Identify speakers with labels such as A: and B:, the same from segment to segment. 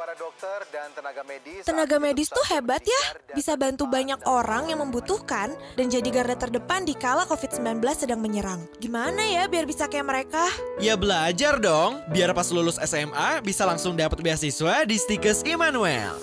A: para dokter dan tenaga medis.
B: Tenaga medis tuh hebat ya, bisa bantu banyak orang yang membutuhkan dan jadi garda terdepan di kala COVID-19 sedang menyerang. Gimana ya biar bisa kayak mereka?
C: Ya belajar dong, biar pas lulus SMA bisa langsung dapat beasiswa di Stikes Immanuel.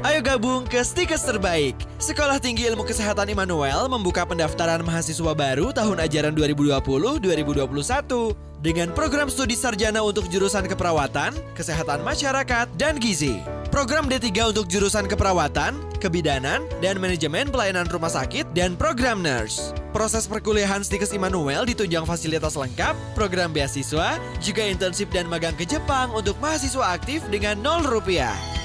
C: Ayo gabung ke Stikes Terbaik. Sekolah Tinggi Ilmu Kesehatan Immanuel membuka pendaftaran mahasiswa baru tahun ajaran 2020-2021 dengan program studi sarjana untuk jurusan keperawatan, kesehatan masyarakat, dan gizi. Program D3 untuk jurusan keperawatan, kebidanan, dan manajemen pelayanan rumah sakit, dan program nurse. Proses perkuliahan Stikes Immanuel ditunjang fasilitas lengkap, program beasiswa, juga internship dan magang ke Jepang untuk mahasiswa aktif dengan Rp0.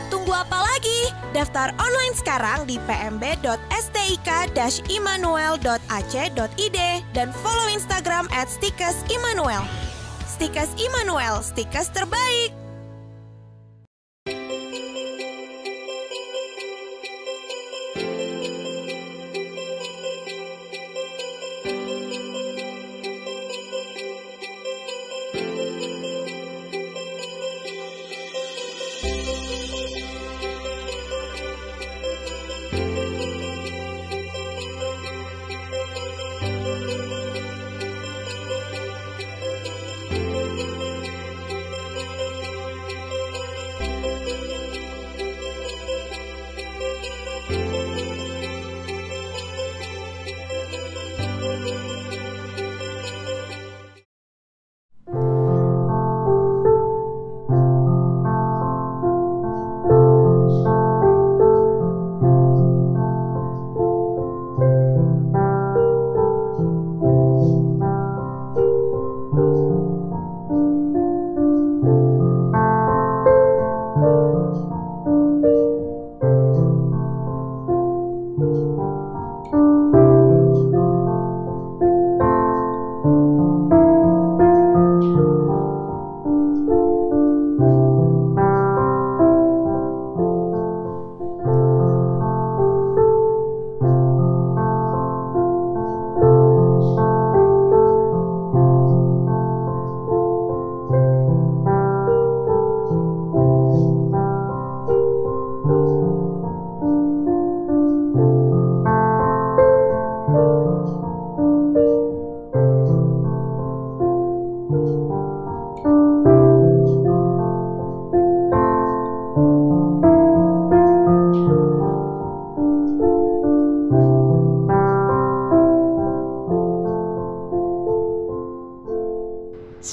B: Tunggu apa lagi? Daftar online sekarang di pmb.stik-immanuel.ac.id dan follow Instagram @stikes-immanuel. Stikes Immanuel, Stikes terbaik.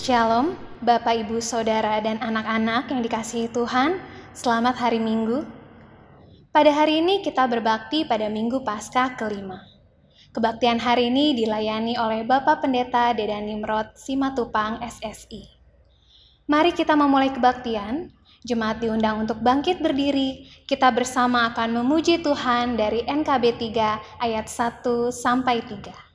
D: Shalom, Bapak, Ibu, Saudara, dan anak-anak yang dikasihi Tuhan, selamat hari Minggu. Pada hari ini kita berbakti pada Minggu Paskah kelima. Kebaktian hari ini dilayani oleh Bapak Pendeta Deda Nimrod Simatupang SSI. Mari kita memulai kebaktian. Jemaat diundang untuk bangkit berdiri. Kita bersama akan memuji Tuhan dari NKB 3 ayat 1 sampai 3.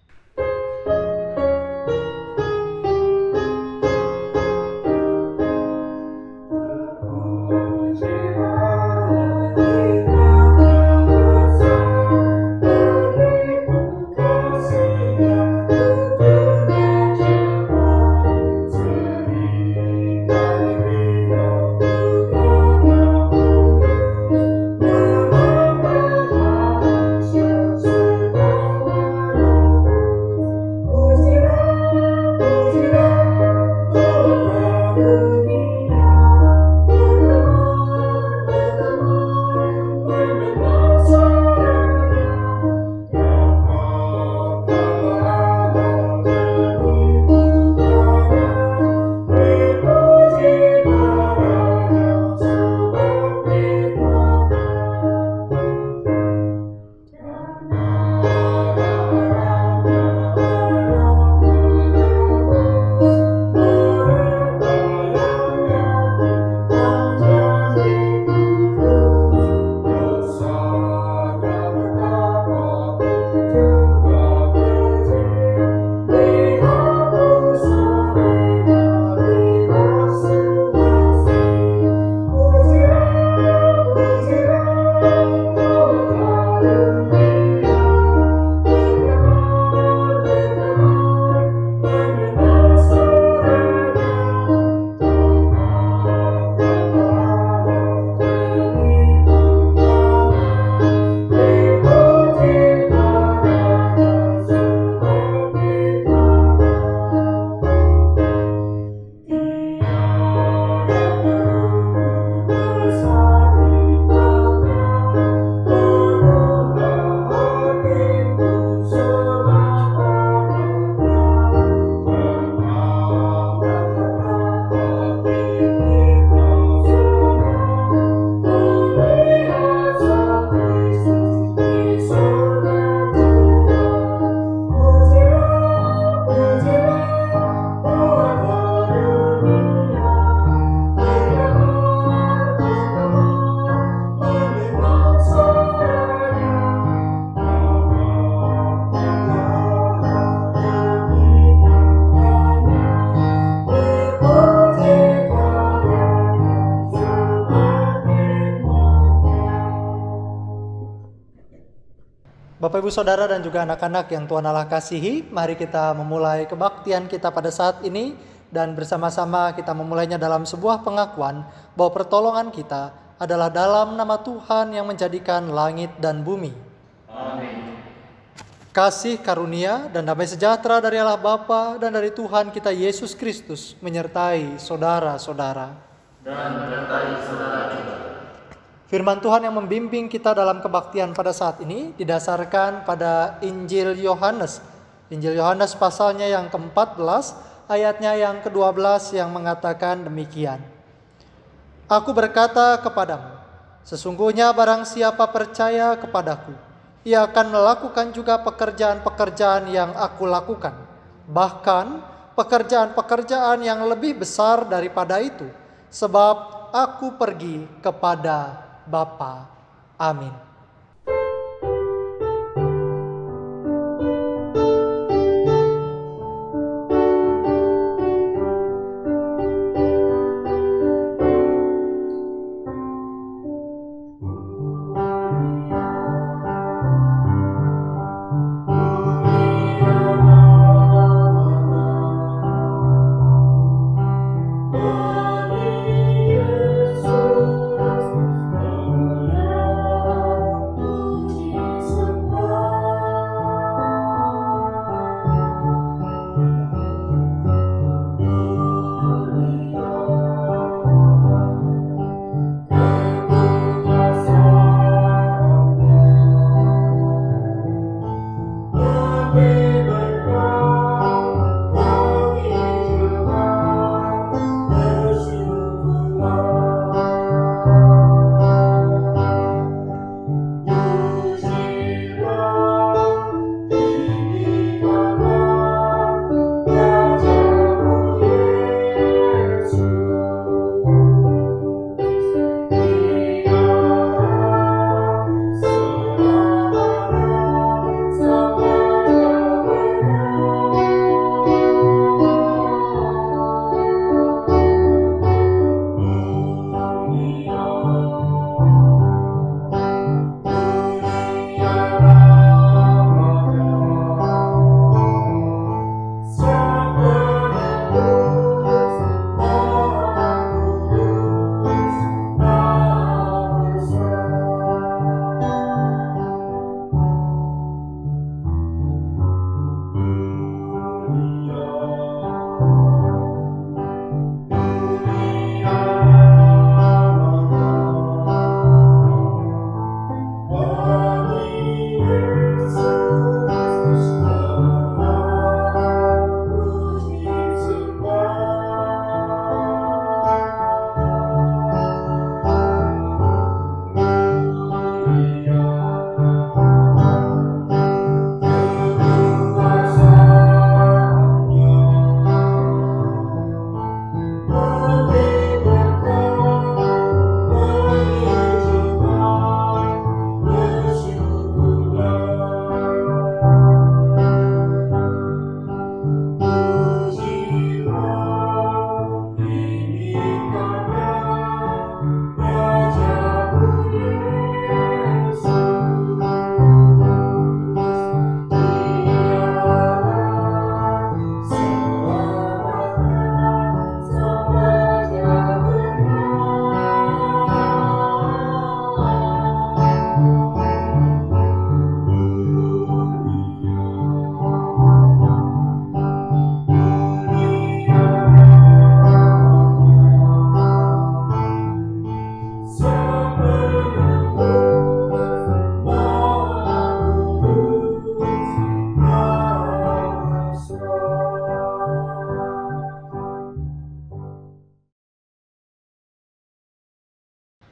E: Bapak Ibu Saudara dan juga anak-anak yang Tuhan Allah kasihi, mari kita memulai kebaktian kita pada saat ini dan bersama-sama kita memulainya dalam sebuah pengakuan bahwa pertolongan kita adalah dalam nama Tuhan yang menjadikan langit dan bumi.
F: Amin.
E: Kasih karunia dan damai sejahtera dari Allah Bapa dan dari Tuhan kita Yesus Kristus menyertai saudara-saudara.
F: Dan menyertai saudara juga.
E: Firman Tuhan yang membimbing kita dalam kebaktian pada saat ini didasarkan pada Injil Yohanes. Injil Yohanes pasalnya yang ke-14, ayatnya yang ke-12 yang mengatakan demikian. Aku berkata kepadamu, sesungguhnya barang siapa percaya kepadaku, ia akan melakukan juga pekerjaan-pekerjaan yang aku lakukan. Bahkan pekerjaan-pekerjaan yang lebih besar daripada itu, sebab aku pergi kepada Bapa. Amin.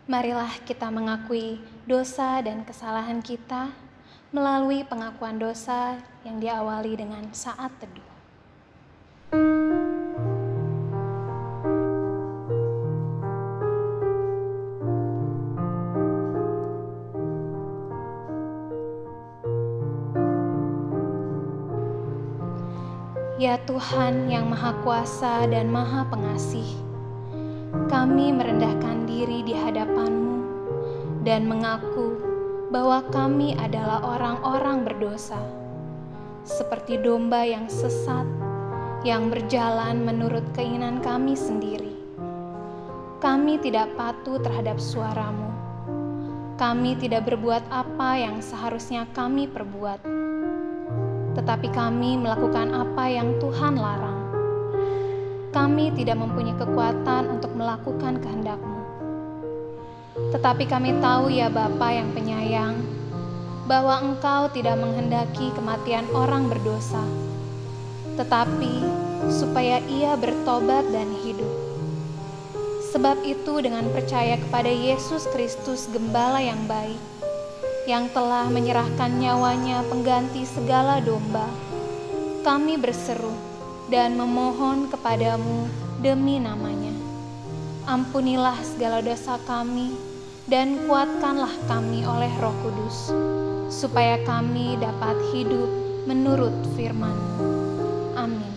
D: Marilah kita mengakui dosa dan kesalahan kita melalui pengakuan dosa yang diawali dengan saat teduh. Ya Tuhan yang Maha Kuasa dan Maha Pengasih, kami merendahkan diri di hadapan-Mu dan mengaku bahwa kami adalah orang-orang berdosa, seperti domba yang sesat, yang berjalan menurut keinginan kami sendiri. Kami tidak patuh terhadap suara-Mu. Kami tidak berbuat apa yang seharusnya kami perbuat, tetapi kami melakukan apa yang Tuhan larang. Kami tidak mempunyai kekuatan untuk melakukan kehendak-Mu. Tetapi kami tahu ya Bapa yang penyayang, bahwa Engkau tidak menghendaki kematian orang berdosa, tetapi supaya ia bertobat dan hidup. Sebab itu dengan percaya kepada Yesus Kristus Gembala yang baik, yang telah menyerahkan nyawanya pengganti segala domba, kami berseru dan memohon kepadamu demi namanya. Ampunilah segala dosa kami dan kuatkanlah kami oleh Roh Kudus, supaya kami dapat hidup menurut firman-Mu. Amin.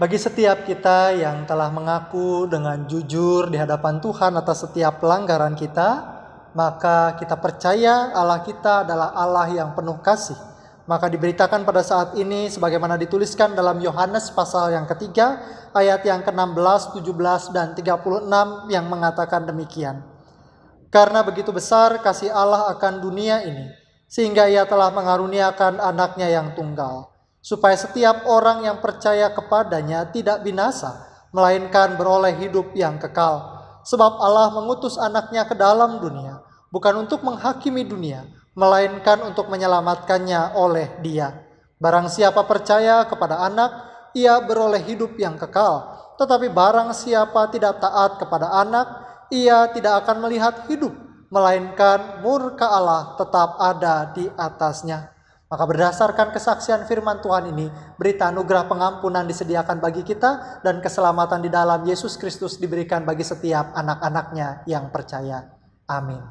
E: Bagi setiap kita yang telah mengaku dengan jujur di hadapan Tuhan atas setiap pelanggaran kita, maka kita percaya Allah kita adalah Allah yang penuh kasih. Maka diberitakan pada saat ini sebagaimana dituliskan dalam Yohanes pasal yang ketiga, ayat yang ke-16, 17, dan 36 yang mengatakan demikian. Karena begitu besar kasih Allah akan dunia ini, sehingga ia telah mengaruniakan anaknya yang tunggal, supaya setiap orang yang percaya kepadanya tidak binasa, melainkan beroleh hidup yang kekal. Sebab Allah mengutus anaknya ke dalam dunia, bukan untuk menghakimi dunia, melainkan untuk menyelamatkannya oleh Dia. Barang siapa percaya kepada anak, ia beroleh hidup yang kekal. Tetapi barang siapa tidak taat kepada anak, ia tidak akan melihat hidup, melainkan murka Allah tetap ada di atasnya. Maka berdasarkan kesaksian firman Tuhan ini, berita anugerah pengampunan disediakan bagi kita dan keselamatan di dalam Yesus Kristus diberikan bagi setiap anak-anaknya yang percaya. Amin.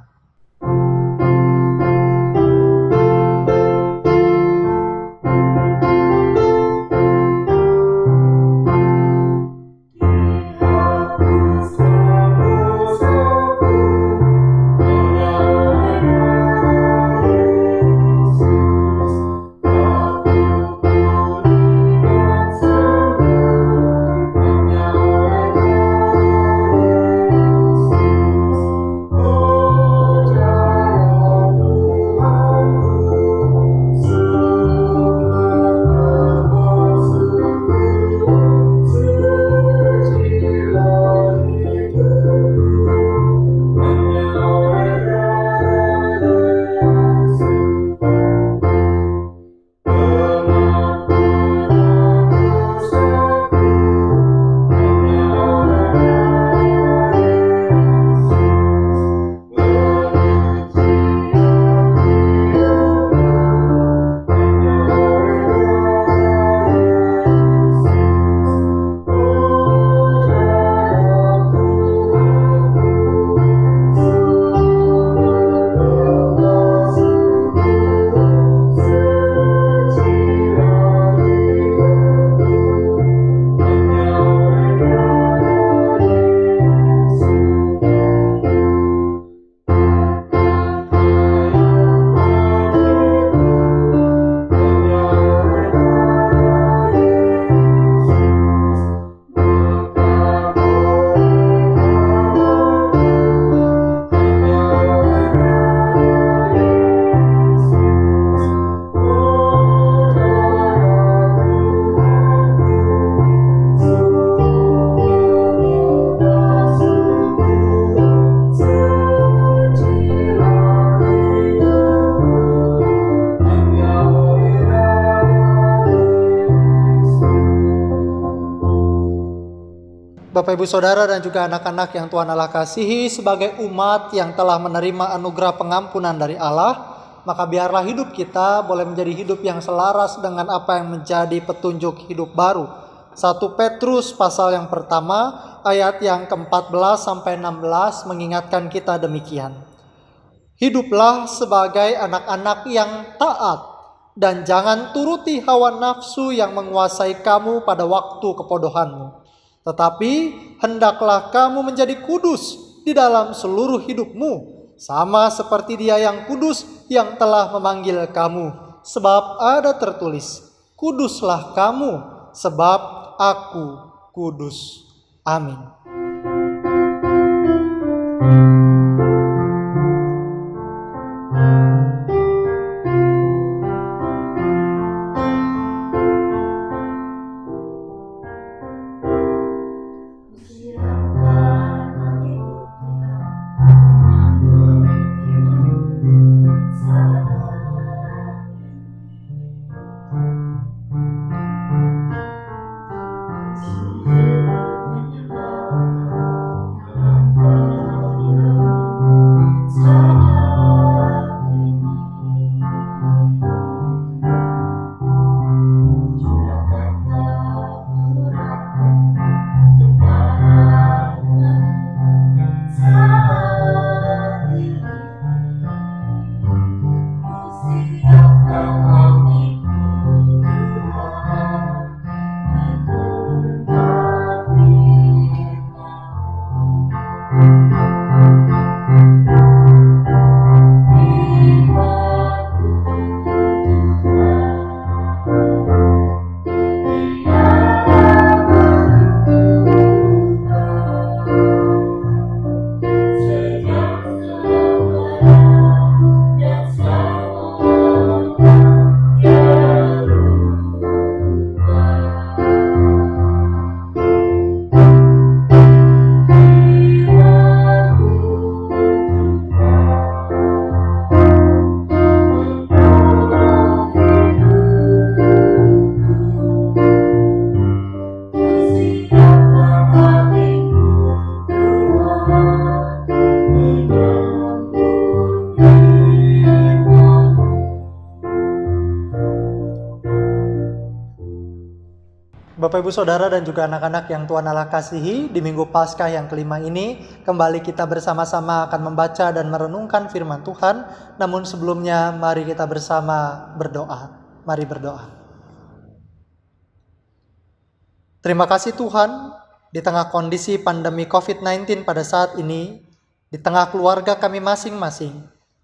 E: Bapak Ibu Saudara dan juga anak-anak yang Tuhan Allah kasihi, sebagai umat yang telah menerima anugerah pengampunan dari Allah, maka biarlah hidup kita boleh menjadi hidup yang selaras dengan apa yang menjadi petunjuk hidup baru. 1 Petrus pasal yang pertama ayat yang ke-14 sampai 16 mengingatkan kita demikian. Hiduplah sebagai anak-anak yang taat dan jangan turuti hawa nafsu yang menguasai kamu pada waktu kebodohanmu. Tetapi hendaklah kamu menjadi kudus di dalam seluruh hidupmu, sama seperti Dia yang kudus yang telah memanggil kamu. Sebab ada tertulis, kuduslah kamu, sebab aku kudus. Amin. Bapak Ibu Saudara dan juga anak-anak yang Tuhan Allah kasihi, di Minggu Paskah yang kelima ini kembali kita bersama-sama akan membaca dan merenungkan firman Tuhan. Namun sebelumnya mari kita bersama berdoa. Mari berdoa. Terima kasih Tuhan, di tengah kondisi pandemi COVID-19 pada saat ini, di tengah keluarga kami masing-masing,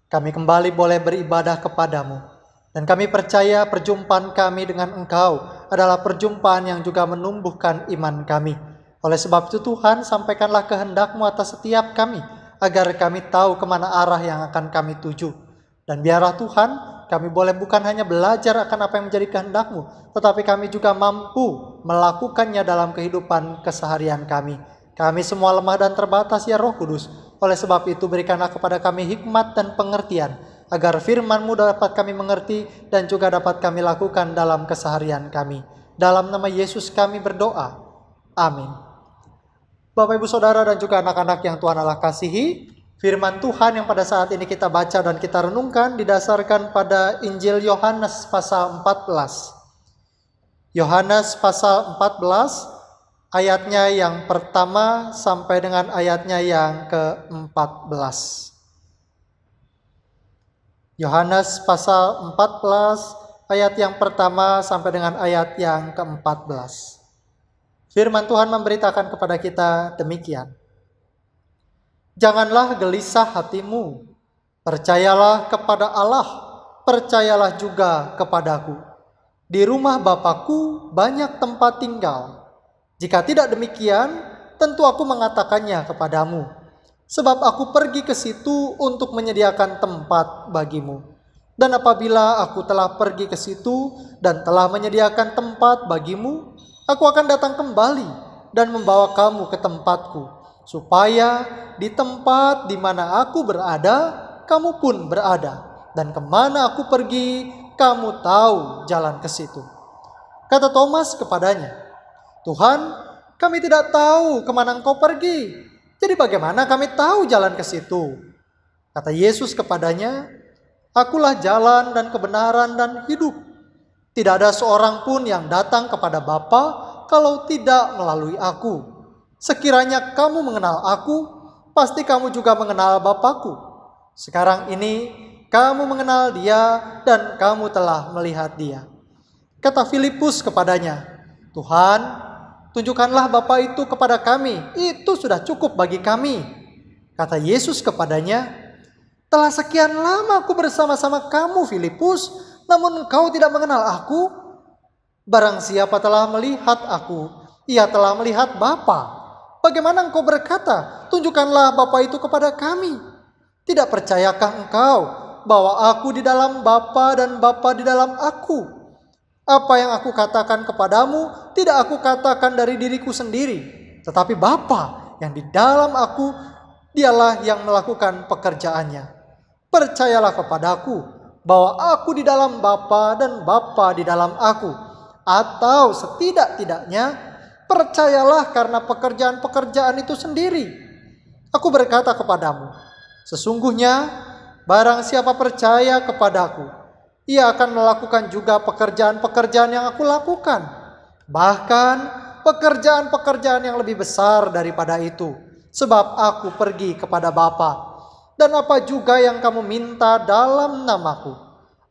E: kami kembali boleh beribadah kepadamu. Dan kami percaya perjumpaan kami dengan Engkau adalah perjumpaan yang juga menumbuhkan iman kami. Oleh sebab itu Tuhan, sampaikanlah kehendak-Mu atas setiap kami, agar kami tahu kemana arah yang akan kami tuju. Dan biarlah Tuhan, kami boleh bukan hanya belajar akan apa yang menjadi kehendak-Mu, tetapi kami juga mampu melakukannya dalam kehidupan keseharian kami. Kami semua lemah dan terbatas ya Roh Kudus. Oleh sebab itu berikanlah kepada kami hikmat dan pengertian, agar firman-Mu dapat kami mengerti dan juga dapat kami lakukan dalam keseharian kami. Dalam nama Yesus kami berdoa. Amin. Bapak Ibu Saudara dan juga anak-anak yang Tuhan Allah kasihi, firman Tuhan yang pada saat ini kita baca dan kita renungkan didasarkan pada Injil Yohanes pasal 14. Yohanes pasal 14 ayatnya yang pertama sampai dengan ayatnya yang ke-14. Yohanes pasal 14 ayat yang pertama sampai dengan ayat yang ke-14. Firman Tuhan memberitakan kepada kita demikian. Janganlah gelisah hatimu, percayalah kepada Allah, percayalah juga kepadaku. Di rumah Bapa-Ku banyak tempat tinggal. Jika tidak demikian, tentu aku mengatakannya kepadamu. Sebab aku pergi ke situ untuk menyediakan tempat bagimu. Dan apabila aku telah pergi ke situ dan telah menyediakan tempat bagimu, aku akan datang kembali dan membawa kamu ke tempatku, supaya di tempat di mana aku berada, kamu pun berada. Dan kemana aku pergi, kamu tahu jalan ke situ. Kata Thomas kepadanya, Tuhan, Kami tidak tahu kemana Engkau pergi. Jadi bagaimana kami tahu jalan ke situ? Kata Yesus kepadanya, Akulah jalan dan kebenaran dan hidup. Tidak ada seorang pun yang datang kepada Bapa kalau tidak melalui Aku. Sekiranya kamu mengenal Aku, pasti kamu juga mengenal Bapa-Ku. Sekarang ini kamu mengenal Dia dan kamu telah melihat Dia. Kata Filipus kepadanya, Tuhan, tunjukkanlah Bapa itu kepada kami, itu sudah cukup bagi kami. Kata Yesus kepadanya, telah sekian lama aku bersama-sama kamu, Filipus, namun engkau tidak mengenal aku. Barang siapa telah melihat aku, ia telah melihat Bapa. Bagaimana engkau berkata, tunjukkanlah Bapa itu kepada kami? Tidak percayakah engkau bahwa aku di dalam Bapa dan Bapa di dalam aku? Apa yang aku katakan kepadamu, tidak aku katakan dari diriku sendiri, tetapi Bapa yang di dalam aku, dialah yang melakukan pekerjaannya. Percayalah kepadaku bahwa aku di dalam Bapa dan Bapa di dalam aku. Atau setidak-tidaknya percayalah karena pekerjaan-pekerjaan itu sendiri. Aku berkata kepadamu, sesungguhnya barang siapa percaya kepadaku, ia akan melakukan juga pekerjaan-pekerjaan yang aku lakukan. Bahkan pekerjaan-pekerjaan yang lebih besar daripada itu. Sebab aku pergi kepada Bapa. Dan apa juga yang kamu minta dalam namaku,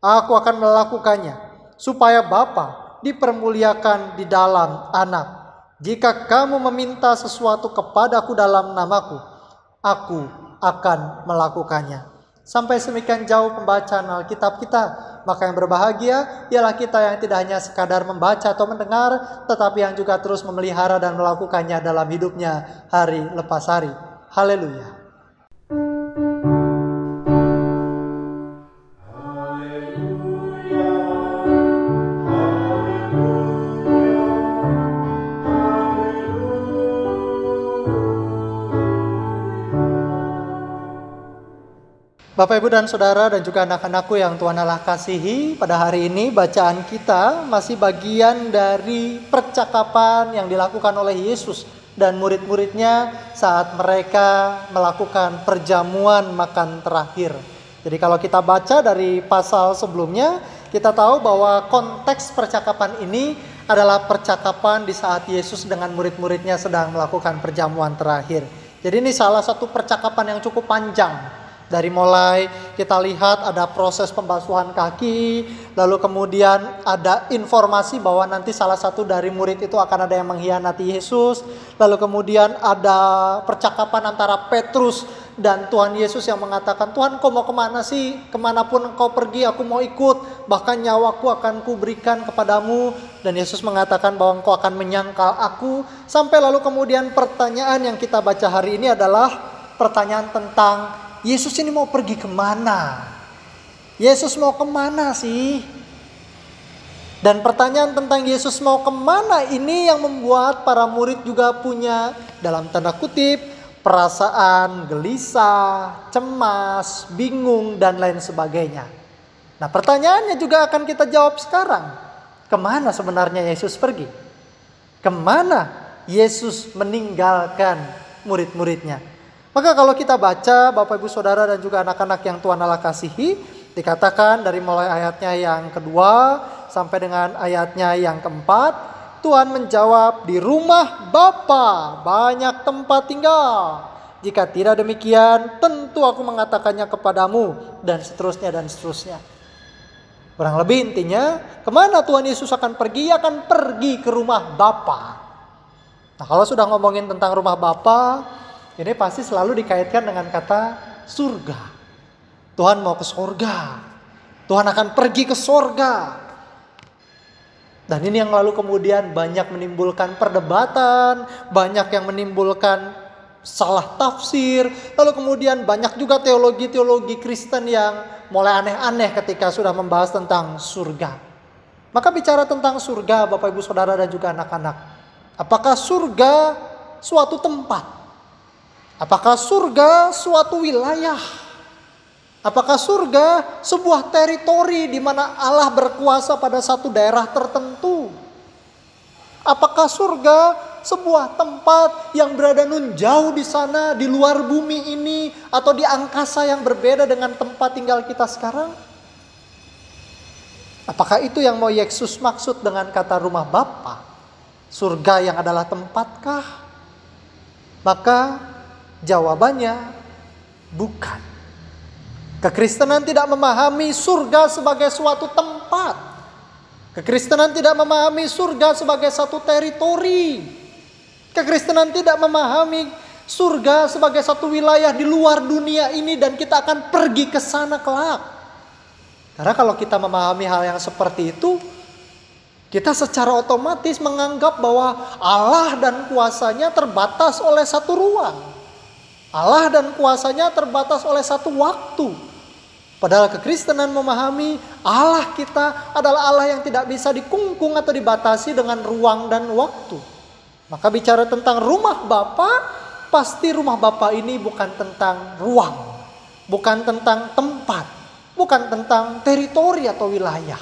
E: aku akan melakukannya, supaya Bapa dipermuliakan di dalam Anak. Jika kamu meminta sesuatu kepadaku dalam namaku, aku akan melakukannya. Sampai semikian jauh pembacaan Alkitab kita. Maka yang berbahagia ialah kita yang tidak hanya sekadar membaca atau mendengar, tetapi yang juga terus memelihara dan melakukannya dalam hidupnya hari lepas hari. Haleluya. Bapak, Ibu, dan Saudara, dan juga anak-anakku yang Tuhan Allah kasihi, pada hari ini bacaan kita masih bagian dari percakapan yang dilakukan oleh Yesus dan murid-muridnya saat mereka melakukan perjamuan makan terakhir. Jadi kalau kita baca dari pasal sebelumnya, kita tahu bahwa konteks percakapan ini adalah percakapan di saat Yesus dengan murid-muridnya sedang melakukan perjamuan terakhir. Jadi ini salah satu percakapan yang cukup panjang. Dari mulai kita lihat ada proses pembasuhan kaki, lalu kemudian ada informasi bahwa nanti salah satu dari murid itu akan ada yang mengkhianati Yesus. Lalu kemudian ada percakapan antara Petrus dan Tuhan Yesus yang mengatakan, Tuhan, kau mau kemana sih? Kemanapun engkau pergi aku mau ikut, bahkan nyawaku akan kuberikan kepadamu. Dan Yesus mengatakan bahwa engkau akan menyangkal aku. Sampai lalu kemudian pertanyaan yang kita baca hari ini adalah pertanyaan tentang Yesus ini mau pergi kemana? Yesus mau kemana sih? Dan pertanyaan tentang Yesus mau kemana ini yang membuat para murid juga punya, dalam tanda kutip, perasaan gelisah, cemas, bingung, dan lain sebagainya. Nah, pertanyaannya juga akan kita jawab sekarang. Kemana sebenarnya Yesus pergi? Kemana Yesus meninggalkan murid-muridnya? Maka kalau kita baca, Bapak, Ibu, Saudara, dan juga anak-anak yang Tuhan Allah kasihi, dikatakan dari mulai ayatnya yang kedua sampai dengan ayatnya yang keempat, Tuhan menjawab, di rumah Bapa banyak tempat tinggal. Jika tidak demikian, tentu aku mengatakannya kepadamu, dan seterusnya dan seterusnya. Kurang lebih intinya, kemana Tuhan Yesus akan pergi? Akan pergi ke rumah Bapa. Nah, kalau sudah ngomongin tentang rumah Bapa, ini pasti selalu dikaitkan dengan kata surga. Tuhan mau ke surga. Tuhan akan pergi ke surga. Dan ini yang lalu kemudian banyak menimbulkan perdebatan, banyak yang menimbulkan salah tafsir. Lalu kemudian banyak juga teologi-teologi Kristen yang mulai aneh-aneh ketika sudah membahas tentang surga. Maka bicara tentang surga, Bapak, Ibu, Saudara, dan juga anak-anak. Apakah surga suatu tempat? Apakah surga suatu wilayah? Apakah surga sebuah teritori di mana Allah berkuasa pada satu daerah tertentu? Apakah surga sebuah tempat yang berada nun jauh di sana, di luar bumi ini, atau di angkasa yang berbeda dengan tempat tinggal kita sekarang? Apakah itu yang mau Yesus maksud dengan kata rumah Bapa? Surga yang adalah tempatkah? Maka jawabannya bukan. Kekristenan tidak memahami surga sebagai suatu tempat. Kekristenan tidak memahami surga sebagai satu teritori. Kekristenan tidak memahami surga sebagai satu wilayah di luar dunia ini dan kita akan pergi ke sana kelak. Karena kalau kita memahami hal yang seperti itu, kita secara otomatis menganggap bahwa Allah dan kuasanya terbatas oleh satu ruang. Allah dan kuasanya terbatas oleh satu waktu. Padahal kekristenan memahami Allah kita adalah Allah yang tidak bisa dikungkung atau dibatasi dengan ruang dan waktu. Maka bicara tentang rumah Bapa, pasti rumah Bapa ini bukan tentang ruang, bukan tentang tempat, bukan tentang teritori atau wilayah.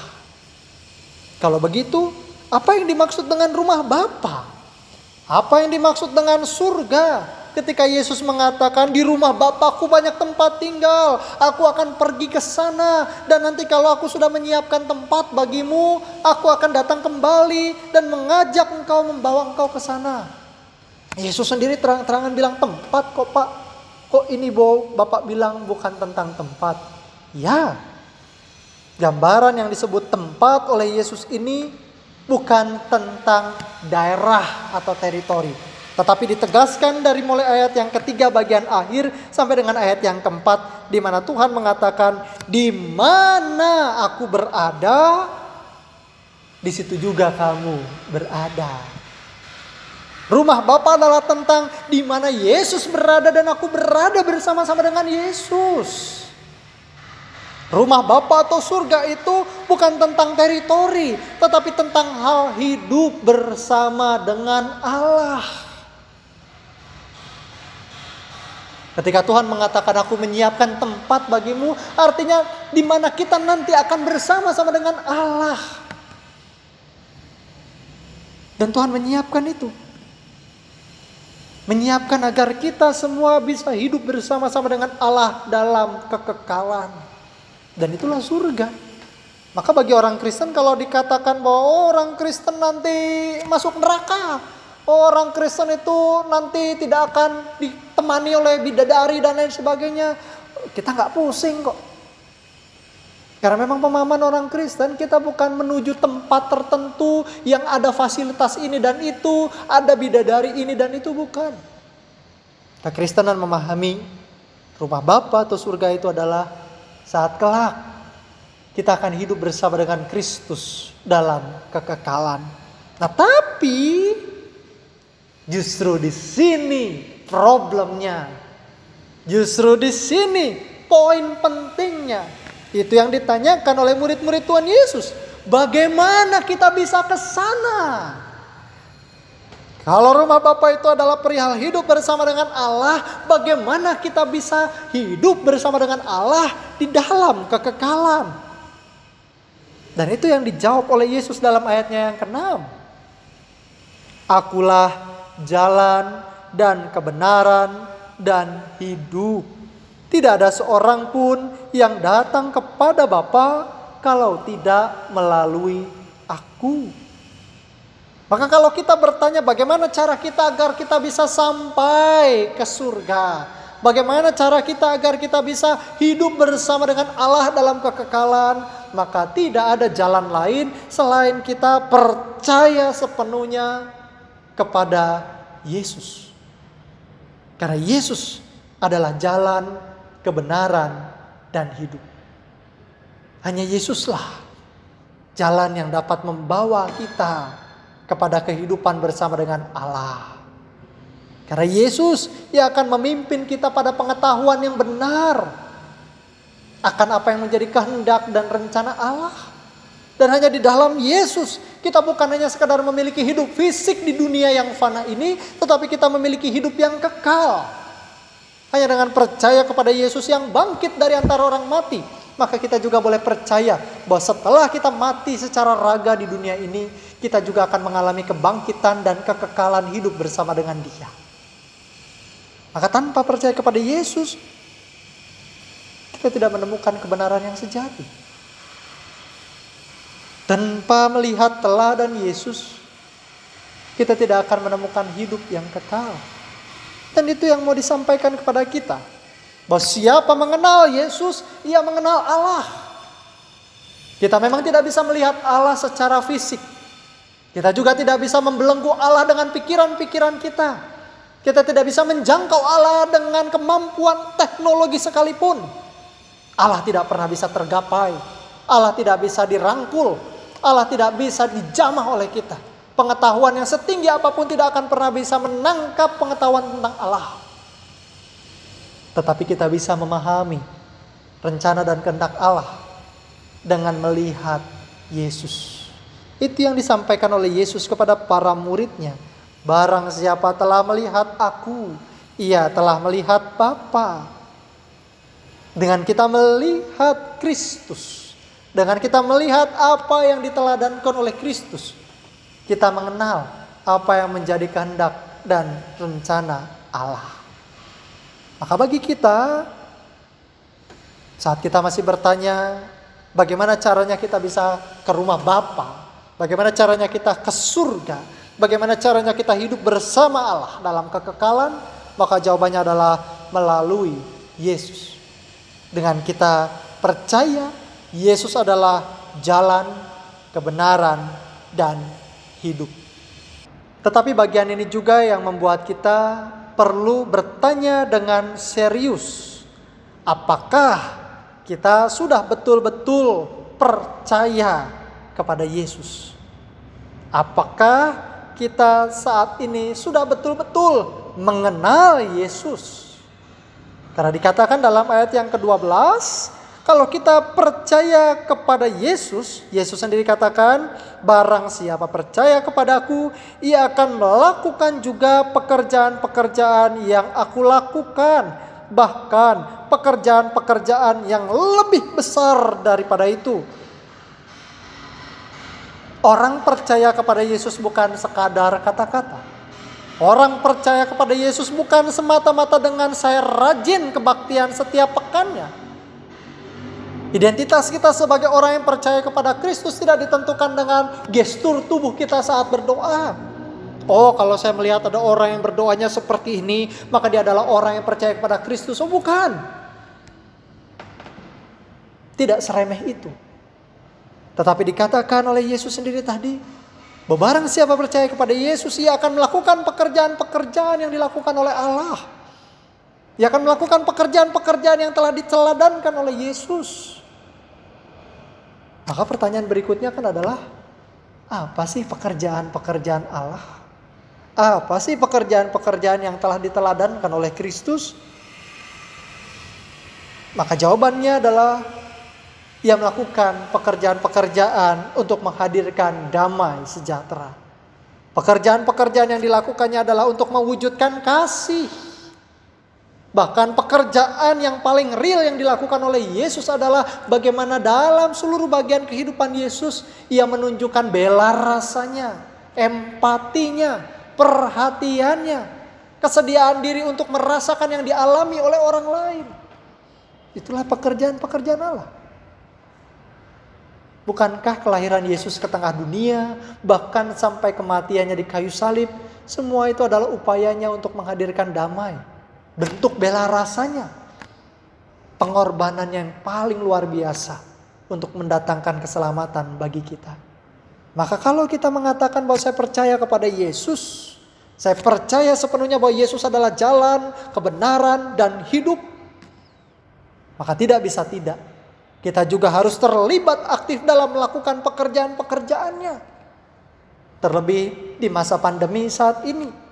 E: Kalau begitu, apa yang dimaksud dengan rumah Bapa? Apa yang dimaksud dengan surga? Ketika Yesus mengatakan di rumah Bapakku banyak tempat tinggal, aku akan pergi ke sana dan nanti kalau aku sudah menyiapkan tempat bagimu, aku akan datang kembali dan mengajak engkau, membawa engkau ke sana. Yesus sendiri terang-terangan bilang tempat kok Pak. Kok ini Bapak bilang bukan tentang tempat? Ya, gambaran yang disebut tempat oleh Yesus ini bukan tentang daerah atau teritori. Tetapi ditegaskan dari mulai ayat yang ketiga bagian akhir sampai dengan ayat yang keempat, di mana Tuhan mengatakan, di mana aku berada, di situ juga kamu berada. Rumah Bapa adalah tentang di mana Yesus berada dan aku berada bersama-sama dengan Yesus. Rumah Bapa atau surga itu bukan tentang teritori, tetapi tentang hal hidup bersama dengan Allah. Ketika Tuhan mengatakan aku menyiapkan tempat bagimu, artinya di mana kita nanti akan bersama-sama dengan Allah. Dan Tuhan menyiapkan itu. Menyiapkan agar kita semua bisa hidup bersama-sama dengan Allah dalam kekekalan. Dan itulah surga. Maka bagi orang Kristen kalau dikatakan bahwa orang Kristen nanti masuk neraka, orang Kristen itu nanti tidak akan ditemani oleh bidadari dan lain sebagainya, kita nggak pusing kok. Karena memang pemahaman orang Kristen, kita bukan menuju tempat tertentu yang ada fasilitas ini dan itu, ada bidadari ini dan itu, bukan. Kekristenan memahami rumah Bapa atau surga itu adalah saat kelak kita akan hidup bersama dengan Kristus dalam kekekalan. Nah, tapi justru di sini problemnya. Justru di sini poin pentingnya. Itu yang ditanyakan oleh murid-murid Tuhan Yesus. Bagaimana kita bisa ke sana? Kalau rumah Bapa itu adalah perihal hidup bersama dengan Allah, bagaimana kita bisa hidup bersama dengan Allah di dalam kekekalan? Dan itu yang dijawab oleh Yesus dalam ayatnya yang ke-6. Akulah jalan dan kebenaran dan hidup. Tidak ada seorang pun yang datang kepada Bapa kalau tidak melalui aku. Maka kalau kita bertanya bagaimana cara kita agar kita bisa sampai ke surga, bagaimana cara kita agar kita bisa hidup bersama dengan Allah dalam kekekalan, maka tidak ada jalan lain selain kita percaya sepenuhnya kepada Yesus. Karena Yesus adalah jalan, kebenaran, dan hidup. Hanya Yesuslah jalan yang dapat membawa kita kepada kehidupan bersama dengan Allah. Karena Yesus yang akan memimpin kita pada pengetahuan yang benar akan apa yang menjadi kehendak dan rencana Allah. Dan hanya di dalam Yesus kita bukan hanya sekadar memiliki hidup fisik di dunia yang fana ini, tetapi kita memiliki hidup yang kekal. Hanya dengan percaya kepada Yesus yang bangkit dari antara orang mati, maka kita juga boleh percaya bahwa setelah kita mati secara raga di dunia ini, kita juga akan mengalami kebangkitan dan kekekalan hidup bersama dengan Dia. Maka tanpa percaya kepada Yesus, kita tidak menemukan kebenaran yang sejati. Tanpa melihat teladan Yesus, kita tidak akan menemukan hidup yang kekal. Dan itu yang mau disampaikan kepada kita. Bahwa siapa mengenal Yesus, ia mengenal Allah. Kita memang tidak bisa melihat Allah secara fisik. Kita juga tidak bisa membelenggu Allah dengan pikiran-pikiran kita. Kita tidak bisa menjangkau Allah dengan kemampuan teknologi sekalipun. Allah tidak pernah bisa tergapai. Allah tidak bisa dirangkul. Allah tidak bisa dijamah oleh kita. Pengetahuan yang setinggi apapun tidak akan pernah bisa menangkap pengetahuan tentang Allah. Tetapi kita bisa memahami rencana dan kehendak Allah dengan melihat Yesus. Itu yang disampaikan oleh Yesus kepada para muridnya. Barang siapa telah melihat aku, ia telah melihat Bapa. Dengan kita melihat Kristus, dengan kita melihat apa yang diteladankan oleh Kristus, kita mengenal apa yang menjadi kehendak dan rencana Allah. Maka bagi kita, saat kita masih bertanya, bagaimana caranya kita bisa ke rumah Bapa, bagaimana caranya kita ke surga, bagaimana caranya kita hidup bersama Allah dalam kekekalan, maka jawabannya adalah melalui Yesus. Dengan kita percaya Yesus adalah jalan, kebenaran, dan hidup. Tetapi bagian ini juga yang membuat kita perlu bertanya dengan serius. Apakah kita sudah betul-betul percaya kepada Yesus? Apakah kita saat ini sudah betul-betul mengenal Yesus? Karena dikatakan dalam ayat yang ke-12, kalau kita percaya kepada Yesus, Yesus sendiri katakan, barang siapa percaya kepadaku, ia akan melakukan juga pekerjaan-pekerjaan yang aku lakukan. Bahkan pekerjaan-pekerjaan yang lebih besar daripada itu. Orang percaya kepada Yesus bukan sekadar kata-kata. Orang percaya kepada Yesus bukan semata-mata dengan saya rajin kebaktian setiap pekannya. Identitas kita sebagai orang yang percaya kepada Kristus tidak ditentukan dengan gestur tubuh kita saat berdoa. Oh, kalau saya melihat ada orang yang berdoanya seperti ini, maka dia adalah orang yang percaya kepada Kristus. Oh, bukan. Tidak seremeh itu. Tetapi dikatakan oleh Yesus sendiri tadi, bahwa barang siapa percaya kepada Yesus, ia akan melakukan pekerjaan-pekerjaan yang dilakukan oleh Allah. Ia akan melakukan pekerjaan-pekerjaan yang telah diteladankan oleh Yesus. Maka pertanyaan berikutnya kan adalah, apa sih pekerjaan-pekerjaan Allah? Apa sih pekerjaan-pekerjaan yang telah diteladankan oleh Kristus? Maka jawabannya adalah, ia melakukan pekerjaan-pekerjaan untuk menghadirkan damai sejahtera. Pekerjaan-pekerjaan yang dilakukannya adalah untuk mewujudkan kasih. Bahkan pekerjaan yang paling real yang dilakukan oleh Yesus adalah bagaimana dalam seluruh bagian kehidupan Yesus, ia menunjukkan bela rasanya, empatinya, perhatiannya, kesediaan diri untuk merasakan yang dialami oleh orang lain. Itulah pekerjaan-pekerjaan Allah. Bukankah kelahiran Yesus ke tengah dunia, bahkan sampai kematiannya di kayu salib, semua itu adalah upayanya untuk menghadirkan damai. Bentuk bela rasanya, pengorbanan yang paling luar biasa untuk mendatangkan keselamatan bagi kita. Maka kalau kita mengatakan bahwa saya percaya kepada Yesus, saya percaya sepenuhnya bahwa Yesus adalah jalan, kebenaran, dan hidup, maka tidak bisa tidak. Kita juga harus terlibat aktif dalam melakukan pekerjaan-pekerjaannya. Terlebih di masa pandemi saat ini.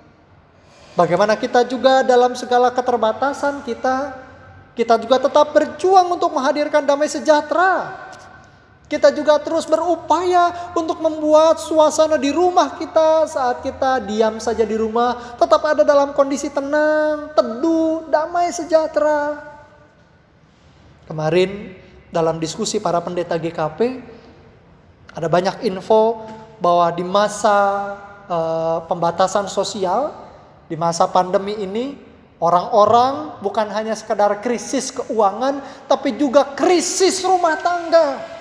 E: Bagaimana kita juga dalam segala keterbatasan kita juga tetap berjuang untuk menghadirkan damai sejahtera. Kita juga terus berupaya untuk membuat suasana di rumah kita saat kita diam saja di rumah tetap ada dalam kondisi tenang, teduh, damai sejahtera. Kemarin dalam diskusi para pendeta GKP, ada banyak info bahwa di masa pembatasan sosial, di masa pandemi ini, orang-orang bukan hanya sekedar krisis keuangan, tapi juga krisis rumah tangga.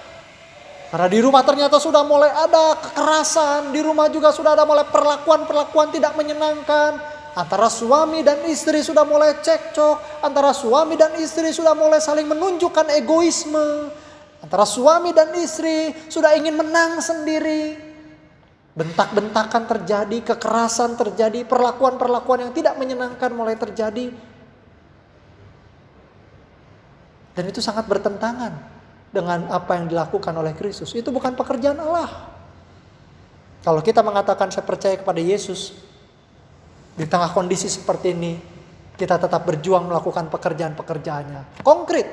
E: Karena di rumah ternyata sudah mulai ada kekerasan, di rumah juga sudah ada mulai perlakuan-perlakuan tidak menyenangkan. Antara suami dan istri sudah mulai cekcok, antara suami dan istri sudah mulai saling menunjukkan egoisme. Antara suami dan istri sudah ingin menang sendiri. Bentak-bentakan terjadi, kekerasan terjadi, perlakuan-perlakuan yang tidak menyenangkan mulai terjadi. Dan itu sangat bertentangan dengan apa yang dilakukan oleh Kristus. Itu bukan pekerjaan Allah. Kalau kita mengatakan saya percaya kepada Yesus, di tengah kondisi seperti ini, kita tetap berjuang melakukan pekerjaan-pekerjaannya. Konkret,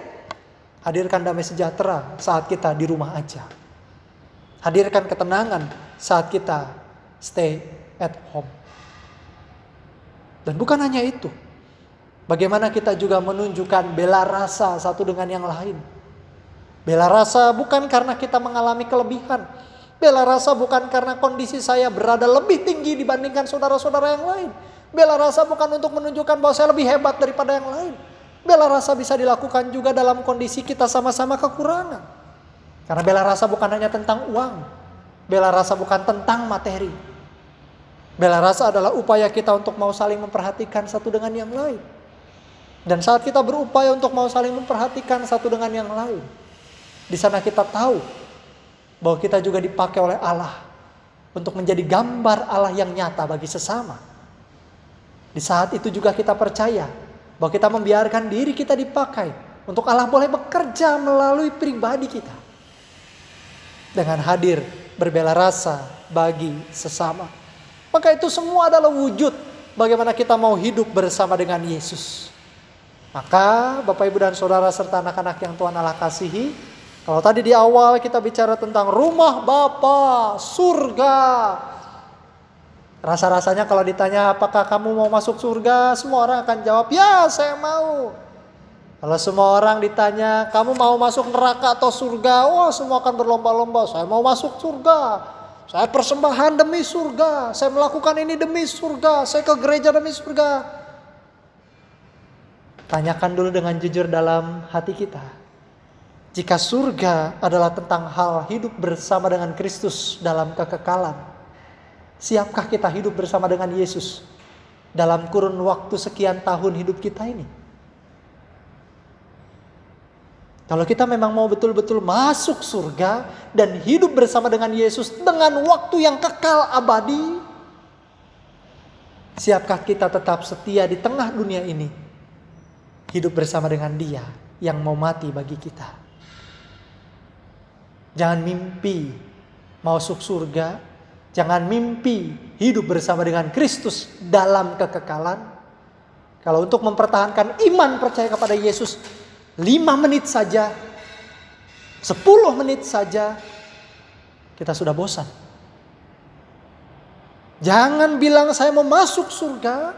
E: hadirkan damai sejahtera saat kita di rumah aja. Hadirkan ketenangan saat kita stay at home. Dan bukan hanya itu. Bagaimana kita juga menunjukkan bela rasa satu dengan yang lain. Bela rasa bukan karena kita mengalami kelebihan. Bela rasa bukan karena kondisi saya berada lebih tinggi dibandingkan saudara-saudara yang lain. Bela rasa bukan untuk menunjukkan bahwa saya lebih hebat daripada yang lain. Bela rasa bisa dilakukan juga dalam kondisi kita sama-sama kekurangan. Karena bela rasa bukan hanya tentang uang. Bela rasa bukan tentang materi. Bela rasa adalah upaya kita untuk mau saling memperhatikan satu dengan yang lain. Dan saat kita berupaya untuk mau saling memperhatikan satu dengan yang lain, di sana kita tahu bahwa kita juga dipakai oleh Allah untuk menjadi gambar Allah yang nyata bagi sesama. Di saat itu juga kita percaya bahwa kita membiarkan diri kita dipakai untuk Allah boleh bekerja melalui pribadi kita. Dengan hadir berbela rasa bagi sesama. Maka itu semua adalah wujud bagaimana kita mau hidup bersama dengan Yesus. Maka Bapak Ibu dan Saudara serta anak-anak yang Tuhan Allah kasihi, kalau tadi di awal kita bicara tentang rumah Bapa, surga. Rasa-rasanya kalau ditanya apakah kamu mau masuk surga, semua orang akan jawab, ya saya mau. Kalau semua orang ditanya, kamu mau masuk neraka atau surga? Wah, semua akan berlomba-lomba. Saya mau masuk surga. Saya persembahan demi surga. Saya melakukan ini demi surga. Saya ke gereja demi surga. Tanyakan dulu dengan jujur dalam hati kita. Jika surga adalah tentang hal hidup bersama dengan Kristus dalam kekekalan, siapkah kita hidup bersama dengan Yesus dalam kurun waktu sekian tahun hidup kita ini? Kalau kita memang mau betul-betul masuk surga dan hidup bersama dengan Yesus dengan waktu yang kekal abadi, siapkah kita tetap setia di tengah dunia ini, hidup bersama dengan Dia yang mau mati bagi kita? Jangan mimpi masuk surga, jangan mimpi hidup bersama dengan Kristus dalam kekekalan. Kalau untuk mempertahankan iman percaya kepada Yesus, 5 menit saja, 10 menit saja, kita sudah bosan. Jangan bilang saya mau masuk surga,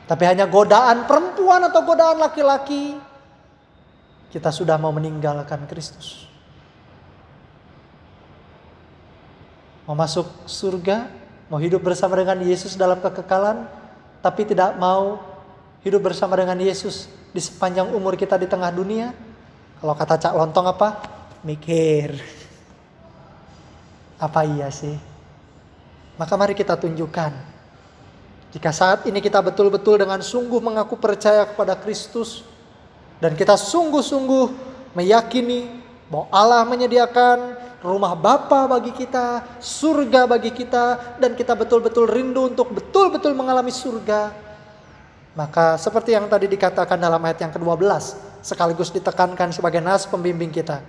E: tapi hanya godaan perempuan atau godaan laki-laki, kita sudah mau meninggalkan Kristus. Mau masuk surga, mau hidup bersama dengan Yesus dalam kekekalan, tapi tidak mau hidup bersama dengan Yesus di sepanjang umur kita di tengah dunia. Kalau kata Cak Lontong apa? Mikir. Apa iya sih? Maka mari kita tunjukkan. Jika saat ini kita betul-betul dengan sungguh mengaku percaya kepada Kristus, dan kita sungguh-sungguh meyakini bahwa Allah menyediakan rumah Bapa bagi kita, surga bagi kita, dan kita betul-betul rindu untuk betul-betul mengalami surga, maka seperti yang tadi dikatakan dalam ayat yang ke-12, sekaligus ditekankan sebagai nas pembimbing kita.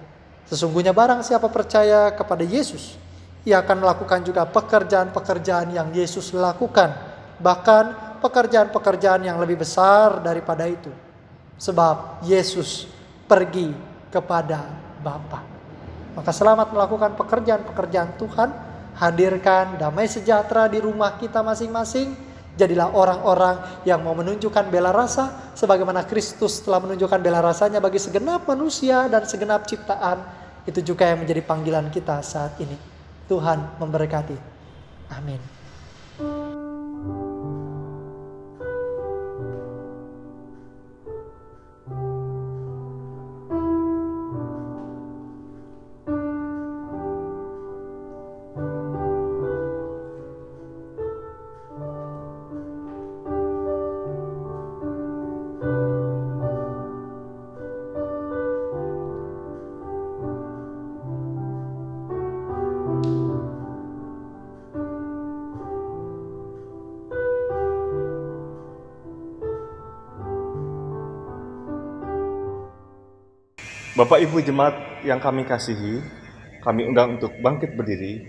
E: Sesungguhnya barang siapa percaya kepada Yesus, ia akan melakukan juga pekerjaan-pekerjaan yang Yesus lakukan. Bahkan pekerjaan-pekerjaan yang lebih besar daripada itu. Sebab Yesus pergi kepada Bapa. Maka selamat melakukan pekerjaan-pekerjaan Tuhan. Hadirkan damai sejahtera di rumah kita masing-masing. Jadilah orang-orang yang mau menunjukkan bela rasa sebagaimana Kristus telah menunjukkan bela rasanya bagi segenap manusia dan segenap ciptaan. Itu juga yang menjadi panggilan kita saat ini. Tuhan memberkati. Amin.
G: Bapak Ibu Jemaat yang kami kasihi, kami undang untuk bangkit berdiri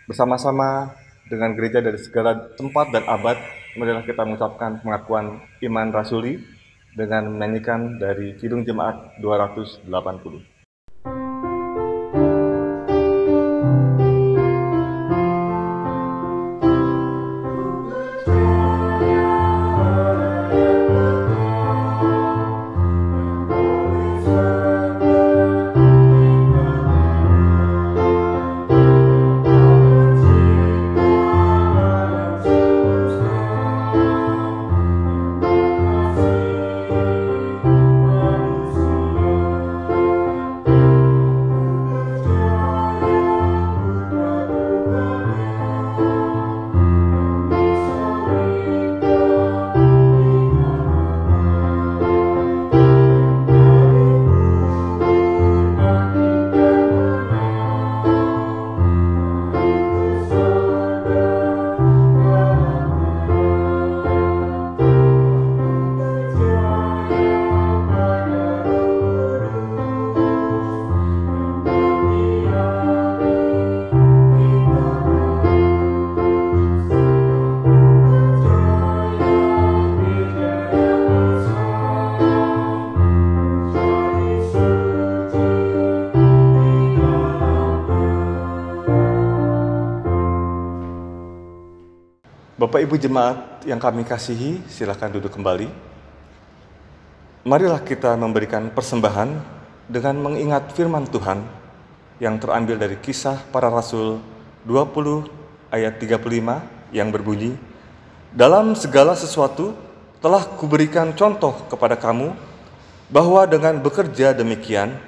G: bersama-sama dengan gereja dari segala tempat dan abad. Marilah kita mengucapkan pengakuan iman rasuli dengan menyanyikan dari Kidung Jemaat 280. Bapak Ibu Jemaat yang kami kasihi, silakan duduk kembali. Marilah kita memberikan persembahan dengan mengingat firman Tuhan yang terambil dari Kisah Para Rasul 20 ayat 35 yang berbunyi, "Dalam segala sesuatu telah kuberikan contoh kepada kamu bahwa dengan bekerja demikian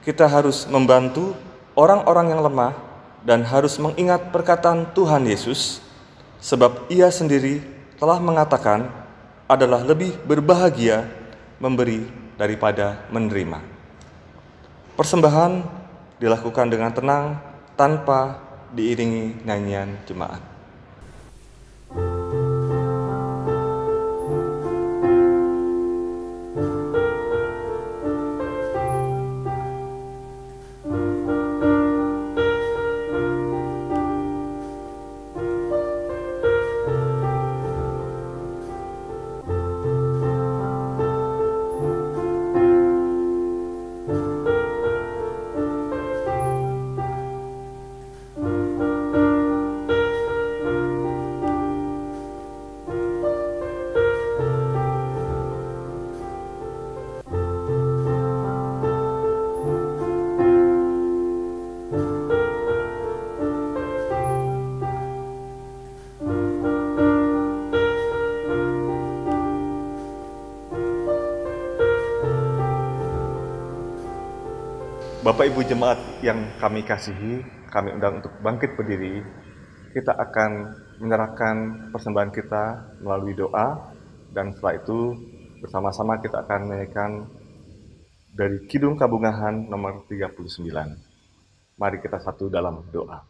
G: kita harus membantu orang-orang yang lemah dan harus mengingat perkataan Tuhan Yesus, sebab Ia sendiri telah mengatakan adalah lebih berbahagia memberi daripada menerima." Persembahan dilakukan dengan tenang tanpa diiringi nyanyian jemaat. Bapak Ibu Jemaat yang kami kasihi, kami undang untuk bangkit berdiri. Kita akan menyerahkan persembahan kita melalui doa, dan setelah itu bersama-sama kita akan menyanyikan dari Kidung Kabungahan nomor 39. Mari kita satu dalam doa.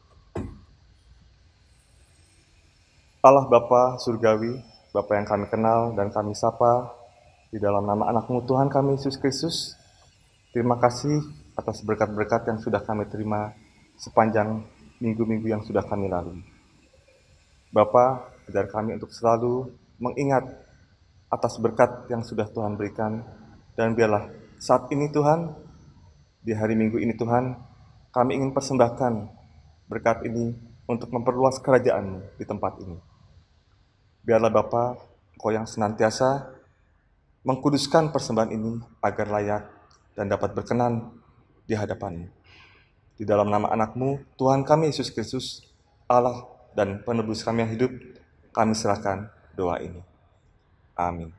G: Allah Bapa Surgawi, Bapa yang kami kenal dan kami sapa, di dalam nama anak-Mu Tuhan kami Yesus Kristus, terima kasih atas berkat-berkat yang sudah kami terima sepanjang minggu-minggu yang sudah kami lalui. Bapa, ajar kami untuk selalu mengingat atas berkat yang sudah Tuhan berikan, dan biarlah saat ini Tuhan, di hari Minggu ini Tuhan, kami ingin persembahkan berkat ini untuk memperluas kerajaan-Mu di tempat ini. Biarlah Bapa, Engkau yang senantiasa mengkuduskan persembahan ini agar layak dan dapat berkenan di hadapan-Mu. Di dalam nama anak-Mu, Tuhan kami Yesus Kristus, Allah dan penebus kami yang hidup, kami serahkan doa ini. Amin.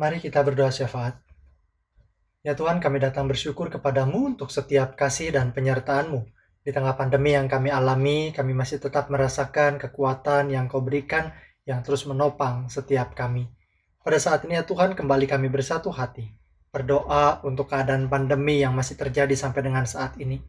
E: Mari kita berdoa syafaat. Ya Tuhan, kami datang bersyukur kepadamu untuk setiap kasih dan penyertaan-Mu. Di tengah pandemi yang kami alami, kami masih tetap merasakan kekuatan yang Kau berikan yang terus menopang setiap kami. Pada saat ini ya Tuhan, kembali kami bersatu hati, berdoa untuk keadaan pandemi yang masih terjadi sampai dengan saat ini.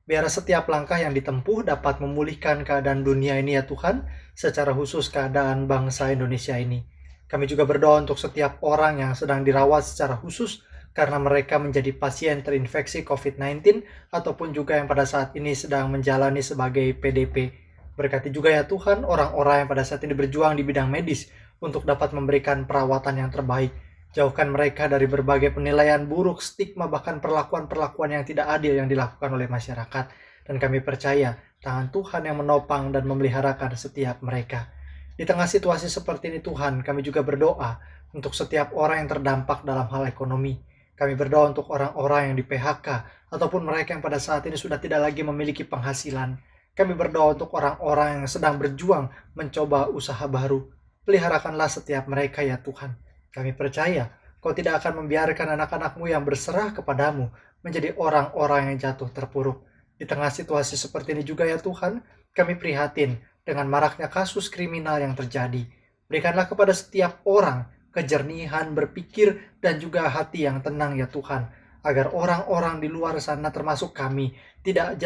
E: Biar setiap langkah yang ditempuh dapat memulihkan keadaan dunia ini ya Tuhan, secara khusus keadaan bangsa Indonesia ini. Kami juga berdoa untuk setiap orang yang sedang dirawat secara khusus karena mereka menjadi pasien terinfeksi COVID-19 ataupun juga yang pada saat ini sedang menjalani sebagai PDP. Berkati juga ya Tuhan orang-orang yang pada saat ini berjuang di bidang medis untuk dapat memberikan perawatan yang terbaik. Jauhkan mereka dari berbagai penilaian buruk, stigma, bahkan perlakuan-perlakuan yang tidak adil yang dilakukan oleh masyarakat. Dan kami percaya tangan Tuhan yang menopang dan memeliharakan setiap mereka. Di tengah situasi seperti ini Tuhan, kami juga berdoa untuk setiap orang yang terdampak dalam hal ekonomi. Kami berdoa untuk orang-orang yang di PHK ataupun mereka yang pada saat ini sudah tidak lagi memiliki penghasilan. Kami berdoa untuk orang-orang yang sedang berjuang mencoba usaha baru. Peliharakanlah setiap mereka ya Tuhan. Kami percaya Kau tidak akan membiarkan anak-anak-Mu yang berserah kepadamu menjadi orang-orang yang jatuh terpuruk. Di tengah situasi seperti ini juga ya Tuhan, kami prihatin dengan maraknya kasus kriminal yang terjadi. Berikanlah kepada setiap orang kejernihan berpikir dan juga hati yang tenang ya Tuhan, agar orang-orang di luar sana termasuk kami tidak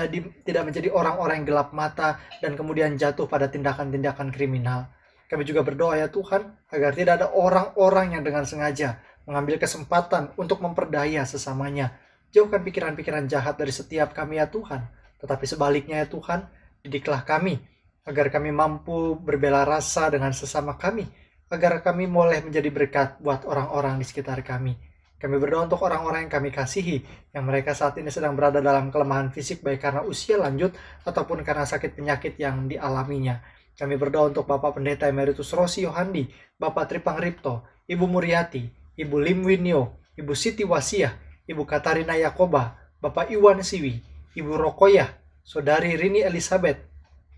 E: menjadi orang-orang yang gelap mata dan kemudian jatuh pada tindakan-tindakan kriminal. Kami juga berdoa ya Tuhan, agar tidak ada orang-orang yang dengan sengaja mengambil kesempatan untuk memperdaya sesamanya. Jauhkan pikiran-pikiran jahat dari setiap kami ya Tuhan, tetapi sebaliknya ya Tuhan, didiklah kami agar kami mampu berbela rasa dengan sesama kami, agar kami boleh menjadi berkat buat orang-orang di sekitar kami. Kami berdoa untuk orang-orang yang kami kasihi, yang mereka saat ini sedang berada dalam kelemahan fisik baik karena usia lanjut ataupun karena sakit penyakit yang dialaminya. Kami berdoa untuk Bapak Pendeta Emeritus Rosi Yohandi, Bapak Tripang Ripto, Ibu Muriati, Ibu Lim Winyo, Ibu Siti Wasiah, Ibu Katarina Yakoba, Bapak Iwan Siwi, Ibu Rokoyah, Saudari Rini Elizabeth,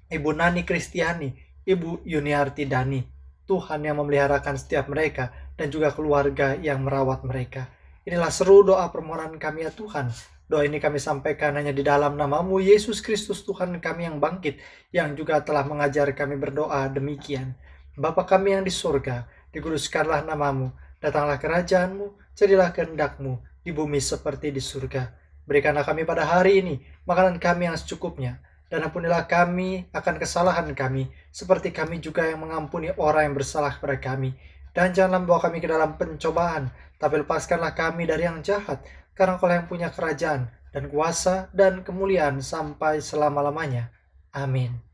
E: Ibu Nani Kristiani, Ibu Yuniarti Dani. Tuhan yang memeliharakan setiap mereka dan juga keluarga yang merawat mereka. Inilah seru doa permohonan kami ya Tuhan. Doa ini kami sampaikan hanya di dalam nama-Mu Yesus Kristus Tuhan kami yang bangkit, yang juga telah mengajar kami berdoa demikian. Bapa kami yang di surga, dikuduskanlah nama-Mu, datanglah kerajaan-Mu, jadilah kehendak-Mu di bumi seperti di surga. Berikanlah kami pada hari ini makanan kami yang secukupnya, dan ampunilah kami akan kesalahan kami, seperti kami juga yang mengampuni orang yang bersalah kepada kami. Dan janganlah membawa kami ke dalam pencobaan, tapi lepaskanlah kami dari yang jahat, karena Engkau yang punya kerajaan, dan kuasa, dan kemuliaan sampai selama-lamanya. Amin.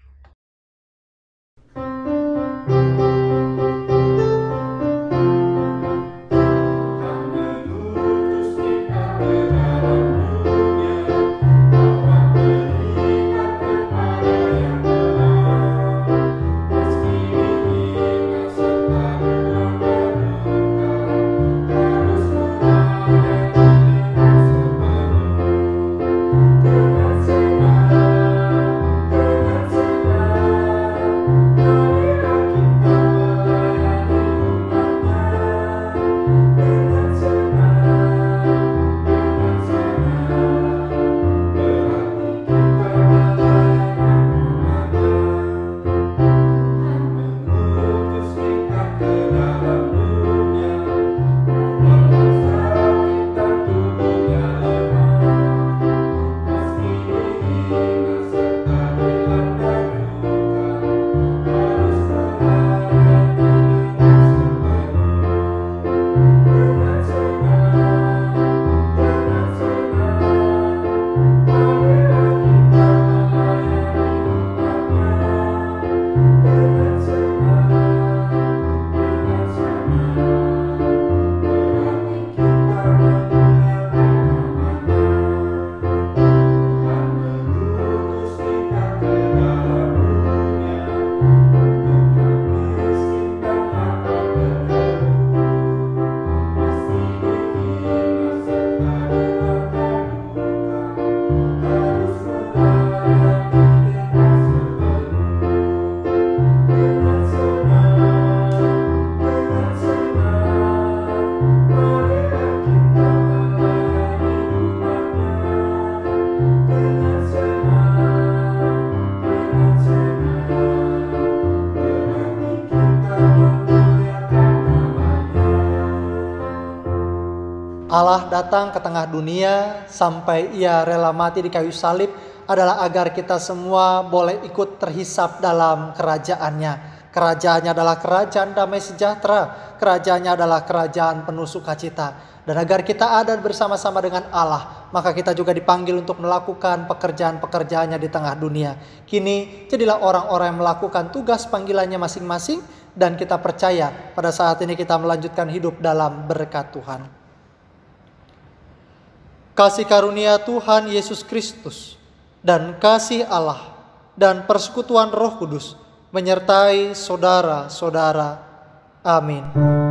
E: Allah datang ke tengah dunia sampai ia rela mati di kayu salib adalah agar kita semua boleh ikut terhisap dalam kerajaannya. Kerajaannya adalah kerajaan damai sejahtera, kerajaannya adalah kerajaan penuh sukacita. Dan agar kita ada bersama-sama dengan Allah, maka kita juga dipanggil untuk melakukan pekerjaan-pekerjaannya di tengah dunia. Kini jadilah orang-orang yang melakukan tugas panggilannya masing-masing, dan kita percaya pada saat ini kita melanjutkan hidup dalam berkat Tuhan. Kasih karunia Tuhan Yesus Kristus dan kasih Allah dan persekutuan Roh Kudus menyertai saudara-saudara. Amin.